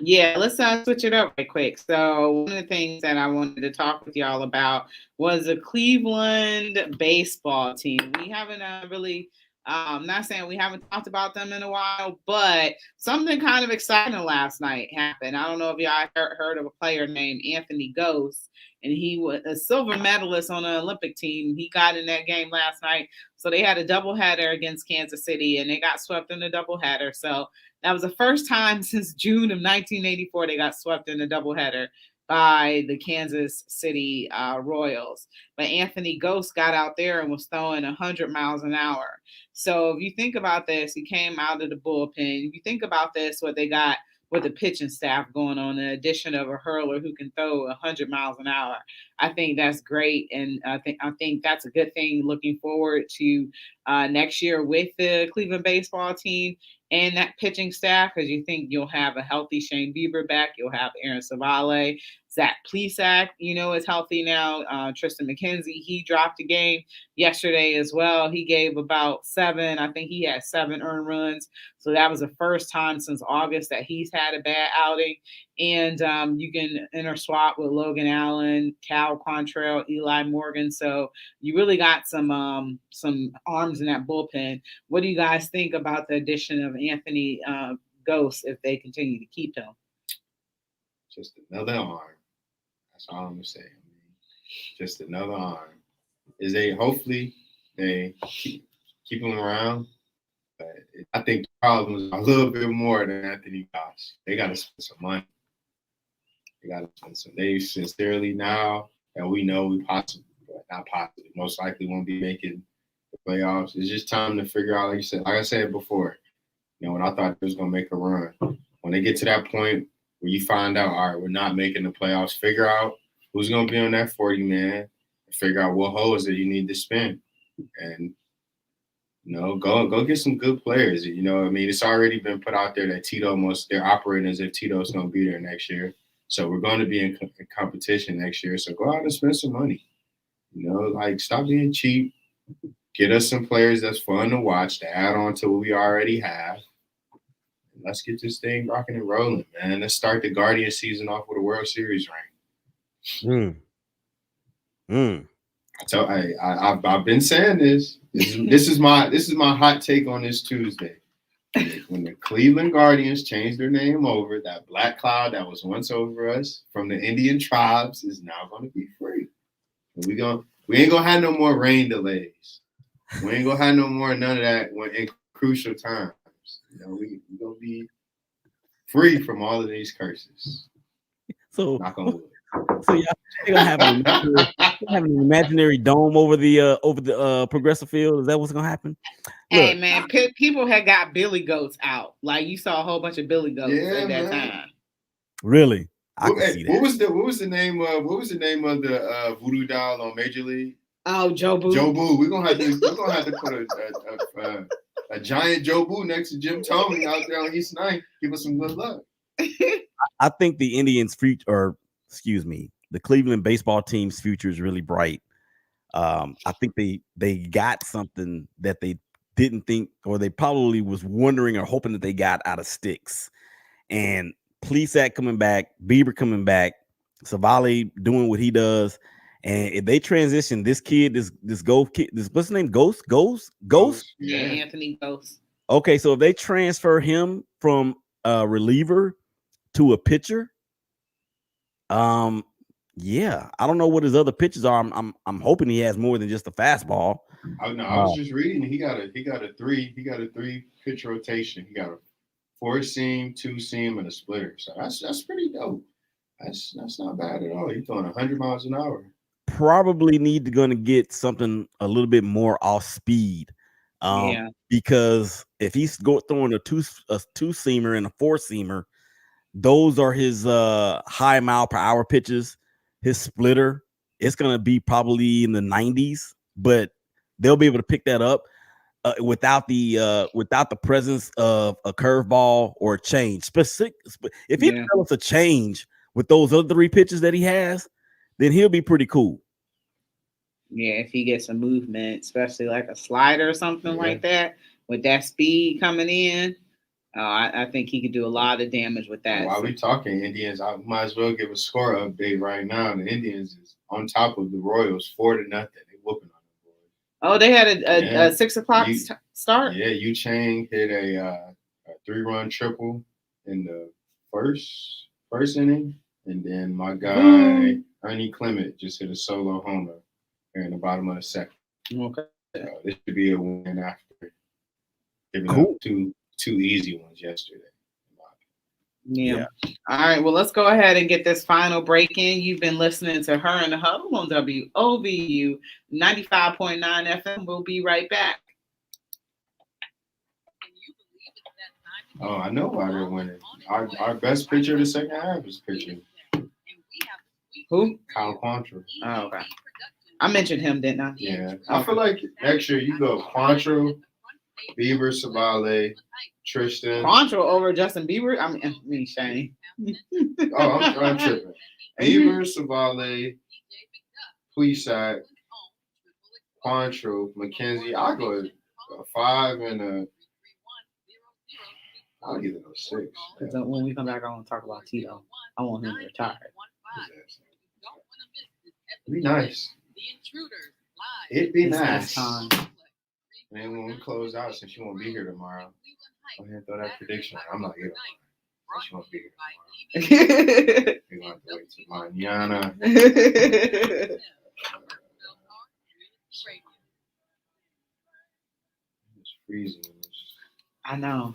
Yeah, let's switch it up right quick. So one of the things that I wanted to talk with y'all about was the Cleveland baseball team. We haven't really, not saying we haven't talked about them in a while, but something kind of exciting last night happened. I don't know if y'all heard of a player named Anthony Ghost, and he was a silver medalist on the Olympic team. He got in that game last night. So they had a doubleheader against Kansas City, and they got swept in the doubleheader. So that was the first time since June of 1984 they got swept in a doubleheader by the Kansas City Royals. But Anthony Ghost got out there and was throwing 100 miles an hour. So if you think about this, he came out of the bullpen. If you think about this, what they got with the pitching staff going on, in addition of a hurler who can throw 100 miles an hour, I think that's great, and I think that's a good thing looking forward to next year with the Cleveland baseball team and that pitching staff, because you think you'll have a healthy Shane Bieber back, you'll have Aaron Savale, Zach Plesac, is healthy now. Tristan McKenzie, he dropped a game yesterday as well. He gave about 7. I think he had 7 earned runs. So that was the first time since August that he's had a bad outing. And you can interswap with Logan Allen, Cal Quantrill, Eli Morgan. So you really got some arms in that bullpen. What do you guys think about the addition of Anthony Ghost if they continue to keep him? Just another arm. That's all I'm gonna say. Just another arm. Hopefully they keep him around. But I think the problem is a little bit more than Anthony Ghost. They got to spend some money. They sincerely, now that we know we most likely won't be making the playoffs. It's just time to figure out, like I said before, when I thought they was gonna make a run. When they get to that point where you find out, all right, we're not making the playoffs, figure out who's gonna be on that 40-man, and figure out what holes that you need to spin. And go get some good players. It's already been put out there that they're operating as if Tito's going to be there next year. So we're going to be in competition next year. So go out and spend some money. Stop being cheap. Get us some players that's fun to watch to add on to what we already have. let's get this thing rocking and rolling, man. Let's start the Guardian season off with a World Series ring. So I've been saying this. This is my hot take on this Tuesday. When the Cleveland Guardians changed their name over, that black cloud that was once over us from the Indian tribes is now going to be free. And we ain't gonna have no more rain delays. We ain't gonna have no more none of that when in crucial times. You know, we gonna be free from all of these curses. So, knock on wood. So y'all gonna have an imaginary dome over the Progressive Field? Is that what's gonna happen? Hey man, people had got billy goats out. Like you saw a whole bunch of billy goats at that time. Really? I can see that. What was the name of the voodoo doll on Major League? Oh, Joe Boo. Joe Boo. We're gonna have to put a giant Joe Boo next to Jim Thome out there on East 9th. Give us some good luck. I think the Indians' future, or excuse me, the Cleveland baseball team's future is really bright. I think they got something that they didn't think, or they probably was wondering or hoping that they got out of Sticks. And Plesac coming back, Bieber coming back, Savali doing what he does. And if they transition this kid, this Ghost kid, what's his name? Ghost? Yeah, Anthony Ghost. Okay, so if they transfer him from a reliever to a pitcher, yeah, I don't know what his other pitches are. I'm hoping he has more than just a fastball. I was just reading. He got a three pitch rotation. He got a 4-seam, 2-seam, and a splitter. So that's pretty dope. That's not bad at all. He's throwing 100 miles an hour. Probably going to get something a little bit more off speed. Because if he's throwing a two-seamer and a 4-seamer, those are his high mile per hour pitches. His splitter, it's going to be probably in the 90s, but they'll be able to pick that up without the presence of a curveball or a change. If he develops a change with those other 3 pitches that he has, then he'll be pretty cool. Yeah, if he gets some movement, especially like a slider or something like that, with that speed coming in, I think he could do a lot of damage with that. While we talking Indians, I might as well give a score update right now. The Indians is on top of the Royals 4-0. They whooping on them boys. Oh, they had a 6 o'clock start. Yeah, Yu Chang hit a 3-run triple in the first inning, and then my guy Ernie Clement just hit a solo homer here in the bottom of the second. Okay, this should be a win after giving up two easy ones yesterday. Yeah. All right. Well, let's go ahead and get this final break in. You've been listening to Her in the Huddle on WOVU 95.9 FM. We'll be right back. Oh, I know why they're winning. Our best pitcher of the second half is pitching. Who? Kyle Quantrill. Oh, okay. I mentioned him, didn't I? Yeah. I feel like next year you go Quantrill, Bieber, Savale, Tristan. Quantrill over Justin Bieber? I mean Shane. I'm tripping. Bieber, Savale, Plesac, Quantrill, McKenzie. I'll go a 5 and a. I'll give it a 6. When we come back, I want to talk about Tito. I want him to retire. It'd be nice. It'd be nice. And then when we close out, since you won't be here tomorrow, go ahead and throw that prediction. I'm not here tomorrow. She won't be here tomorrow. We're going to have to wait till mañana. It's freezing. I know.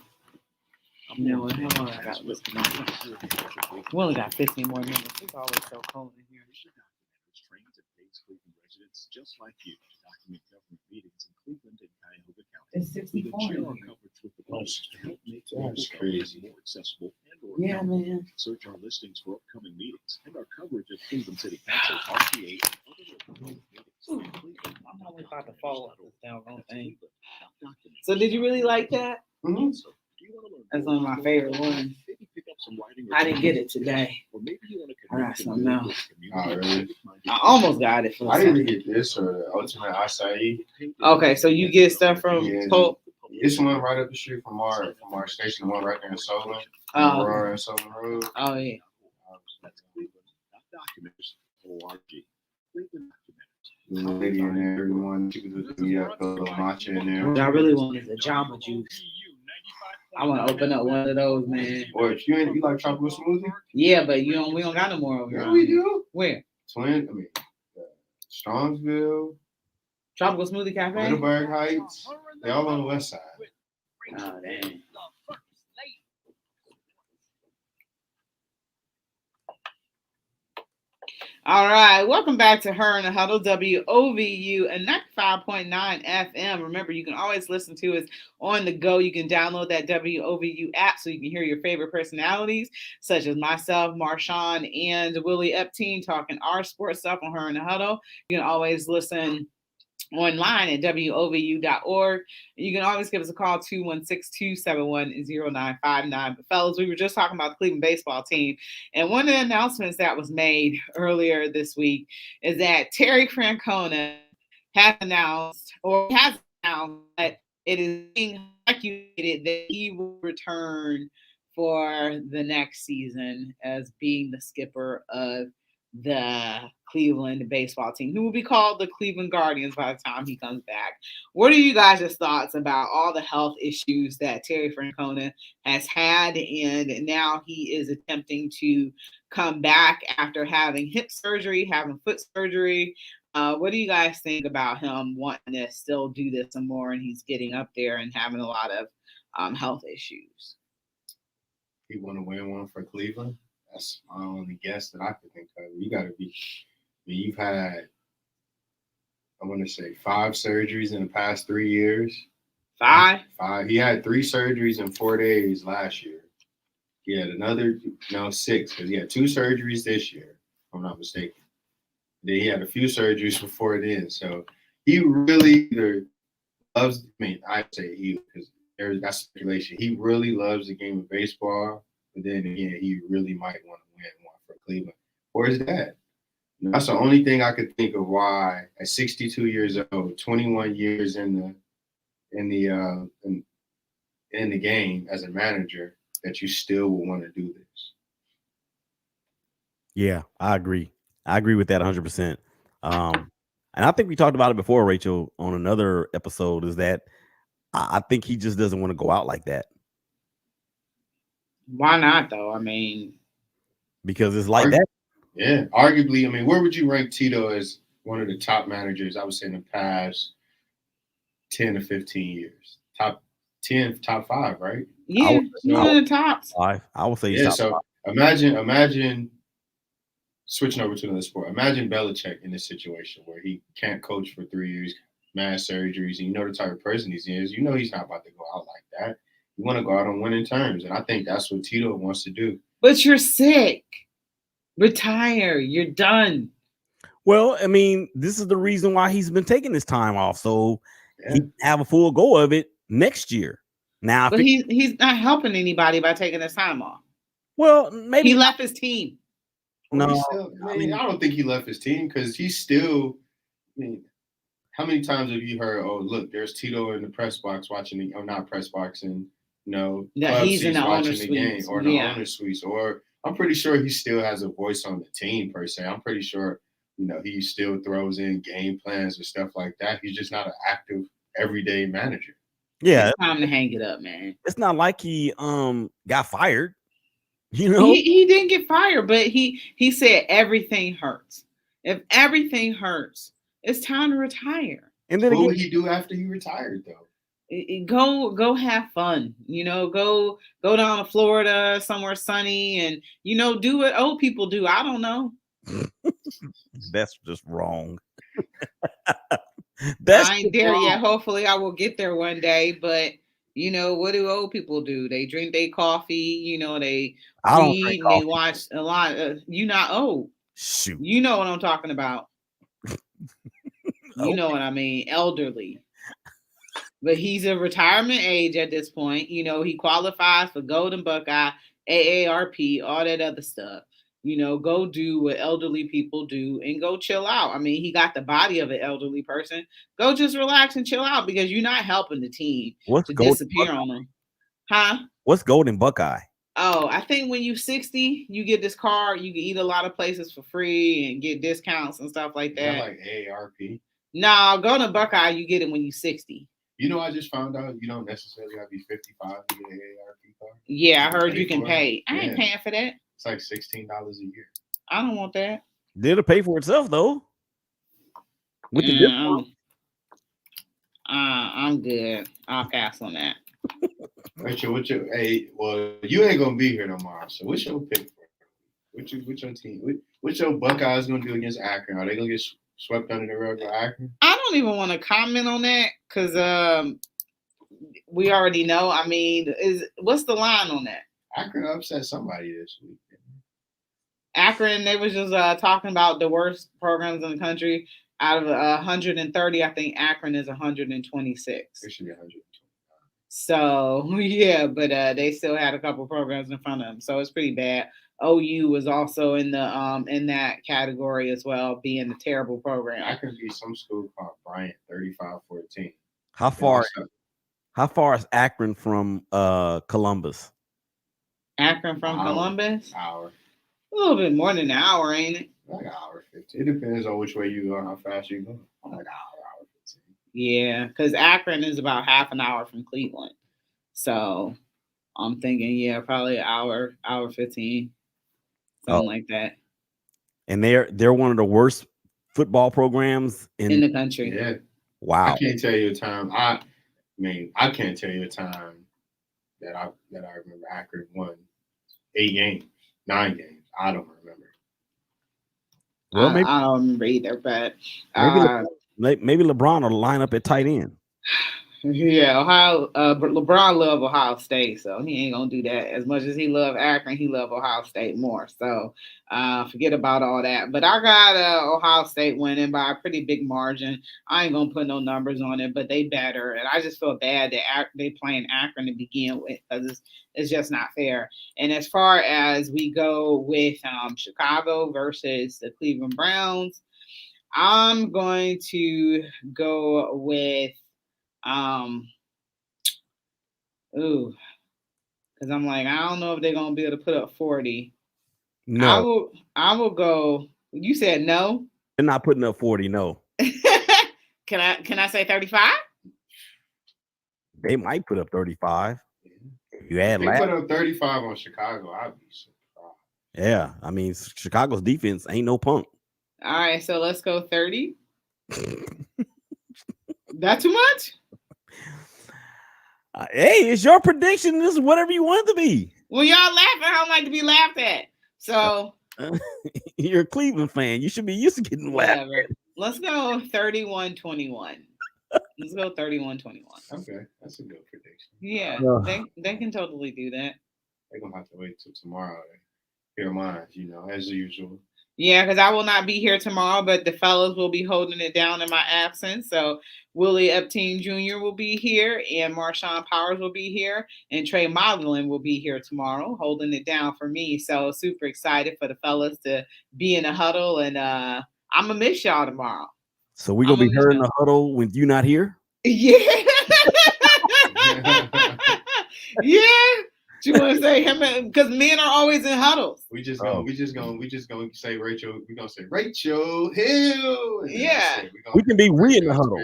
You know what? How long I got? We only got 15 more minutes. It's always so cold in here. Just like you, document government meetings in Cleveland and Cuyahoga County. It's 64. Coverage with the post to help make That's crazy. more accessible and Yeah, man. Search our listings for upcoming meetings and our coverage of Cleveland City Council, RTA, and other meetings. I'm always about to follow up this doggone thing. So did you really like that? Mm-hmm. That's one of my favorite ones. I didn't get it today. I got something else. Oh, really? I almost got it. I didn't get this or the Ultimate Acai. Okay, so you get stuff from Pope. It's one right up the street from our station, the one right there in Solon. Aurora and Solon Road. Oh yeah. That's Cleveland.documents.org. Cleveland Documents. There's a lady in there, everyone. She could hook me up, throw a little matcha in there. What I really want is a Jamba Juice. I want to open up one of those, man. Or if you like tropical smoothie? Yeah, but we don't got no more over here. Yeah, we do. Where? Strongsville, Tropical Smoothie Cafe? Middleburg Heights. They all on the west side. Oh, dang. All right, welcome back to Her in the Huddle, WOVU and 95.9 FM. Remember, you can always listen to us on the go. You can download that WOVU app so you can hear your favorite personalities, such as myself, Marshawn, and Willie Epteen talking our sports stuff on Her in the Huddle. You can always listen online at wovu.org. You can always give us a call, 216-271-0959. But fellas, we were just talking about the Cleveland baseball team, and one of the announcements that was made earlier this week is that Terry Francona has announced that it is being speculated that he will return for the next season as being the skipper of the Cleveland baseball team, who will be called the Cleveland Guardians by the time he comes back. What are you guys' thoughts about all the health issues that Terry Francona has had, and now he is attempting to come back after having hip surgery, having foot surgery? What do you guys think about him wanting to still do this some more, and he's getting up there and having a lot of health issues? He want to win one for Cleveland. That's my only guess that I could think of. You got to be. I mean, you've had, I want to say, 5 surgeries in the past 3 years. 5? 5. He had 3 surgeries in 4 days last year. He had another, 6, because he had 2 surgeries this year, if I'm not mistaken. Then he had a few surgeries before then. So he really either loves, I'd say he, because that's speculation. He really loves the game of baseball. But then again, he really might want to win one for Cleveland or his dad. That's the only thing I could think of why, at 62 years old, 21 years in the game as a manager, that you still would want to do this. Yeah, I agree. I agree with that 100%. And I think we talked about it before, Rachel, on another episode, is that I think he just doesn't want to go out like that. Why not, though? I mean, because it's like that. Yeah, arguably. I mean, where would you rank Tito as one of the top managers, I would say, in the past 10 to 15 years? Top 10, top 5, right? Yeah, one of the tops. 5. I would say yeah. top So 5. Imagine switching over to another sport. Imagine Belichick in this situation where he can't coach for 3 years, mass surgeries, and you know the type of person he is. You know he's not about to go out like that. You want to go out on winning terms, and I think that's what Tito wants to do. But you're sick. Retire. You're done. Well, I mean, this is the reason why he's been taking this time off, so he can have a full go of it next year. Now, but he's not helping anybody by taking his time off. Well, maybe he left his team. No, I don't think he left his team because he's still. I mean, how many times have you heard? Oh, look, there's Tito in the press box watching not press box, and he's in the watching the game suites. or the owner suites. Or I'm pretty sure he still has a voice on the team per se. I'm pretty sure he still throws in game plans and stuff like that. He's just not an active everyday manager. Yeah, it's time to hang it up, man. It's not like he got fired. He didn't get fired, but he said everything hurts. If everything hurts, it's time to retire. And then what would he do after he retired, though? Go have fun. Go down to Florida, somewhere sunny, and do what old people do. I don't know. That's just wrong. I ain't there yet. Hopefully, I will get there one day. But what do old people do? They drink their coffee. They read and they watch a lot. You're not old. Shoot. You know what I'm talking about. You know what I mean. Elderly. But he's a retirement age at this point. He qualifies for Golden Buckeye, AARP, all that other stuff. go do what elderly people do and go chill out. I mean, he got the body of an elderly person. Go just relax and chill out because you're not helping the team What's to Golden disappear Buckeye? on them. Huh? What's Golden Buckeye? Oh, I think when you 60, you get this card. You can eat a lot of places for free and get discounts and stuff like Is that that. like AARP? No, Golden Buckeye, you get it when you 60. You know, I just found out you don't necessarily have to be 55 to get an AARP card. Yeah, I heard Pay you can for it? pay. I ain't Yeah. paying for that. It's like $16 a year. I don't want that. It'll pay for itself though. With the discount. I'm good. I'll pass on that. You ain't gonna be here tomorrow. So what's your pick for? What's your team? What's your Buckeyes gonna do against Akron? Are they gonna get swept under the rug by Akron? I don't even want to comment on that because we already know. I mean, what's the line on that? Akron upset somebody this week. Akron, they was just talking about the worst programs in the country. Out of 130, I think Akron is 126. It should be 100. So yeah, but they still had a couple programs in front of them, so it's pretty bad. OU was also in the in that category as well, being a terrible program. Akron beat some school called Bryant 35-14. How far is Akron from Columbus? Akron from Columbus? Hour. A little bit more than an hour, ain't it? Like an hour 15. It depends on which way you go, how fast you go. Like an hour 15. Yeah, because Akron is about half an hour from Cleveland. So I'm thinking, probably an hour 15. Something like that. And they're one of the worst football programs in the country. Yeah. Wow. I can't tell you a time. I can't tell you a time that I remember Akron won 8 games, 9 games. I don't remember. Well, maybe I don't remember either, but maybe LeBron will line up at tight end. Yeah, LeBron love Ohio State, so he ain't gonna do that. As much as he love Akron, he love Ohio State more. So forget about all that. But I got Ohio State winning by a pretty big margin. I ain't gonna put no numbers on it, but they better, and I just feel bad that they playing Akron to begin with because it's just not fair. And as far as we go with Chicago versus the Cleveland Browns, I'm going to go with. Because I'm like, I don't know if they're gonna be able to put up 40. No, I will go. You said no. They're not putting up 40. No. Can I say 35? They might put up 35. You add They put up 35 on Chicago. I'd be surprised. Yeah, I mean Chicago's defense ain't no punk. All right, so let's go 30. That too much? Hey, it's your prediction. This is whatever you want it to be. Well, y'all laughing. I don't like to be laughed at. So you're a Cleveland fan. You should be used to getting laughed at. Let's go 31-21. Let's go 31-21. Okay, that's a good prediction. Yeah, they can totally do that. They're gonna have to wait till tomorrow to hear mine, as usual. Yeah, because I will not be here tomorrow, but the fellas will be holding it down in my absence. So Willie Epstein Jr. will be here, and Marshawn Powers will be here, and Trey Modeling will be here tomorrow, holding it down for me. So super excited for the fellas to be in a huddle, and I'm gonna miss y'all tomorrow. So we're gonna be hearing the huddle when you're not here? Yeah. Yeah. You want to say him because men are always in huddles. We just gonna say Rachel. We're gonna say Rachel Hill. Yeah. We can be in the huddle.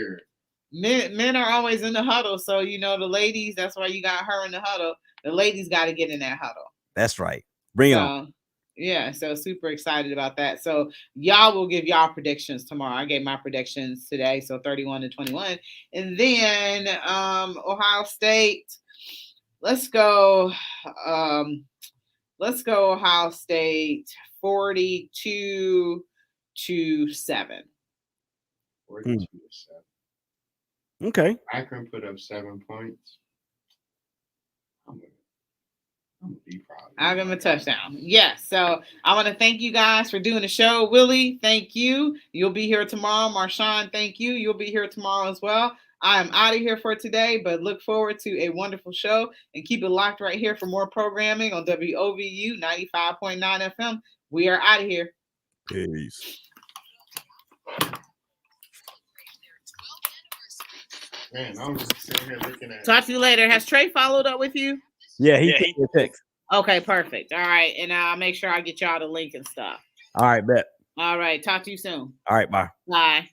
Men are always in the huddle. So the ladies, that's why you got her in the huddle. The ladies got to get in that huddle. That's right. Bring it on. Yeah, so super excited about that. So y'all will give y'all predictions tomorrow. I gave my predictions today, so 31-21. And then Ohio State. Let's go Ohio State 42-7. 42-7. Okay. Akron put up 7 points. I'm gonna be proud. I'll give him a touchdown. Yes. So I want to thank you guys for doing the show. Willie, thank you. You'll be here tomorrow. Marshawn, thank you. You'll be here tomorrow as well. I am out of here for today, but look forward to a wonderful show and keep it locked right here for more programming on WOVU 95.9 FM. We are out of here. Peace. Man, I'm just sitting here looking at. Talk to you later. Has Trey followed up with you? Yeah, he sent me a text. Okay, perfect. All right. And I'll make sure I get y'all the link and stuff. All right, bet. All right. Talk to you soon. All right, bye. Bye.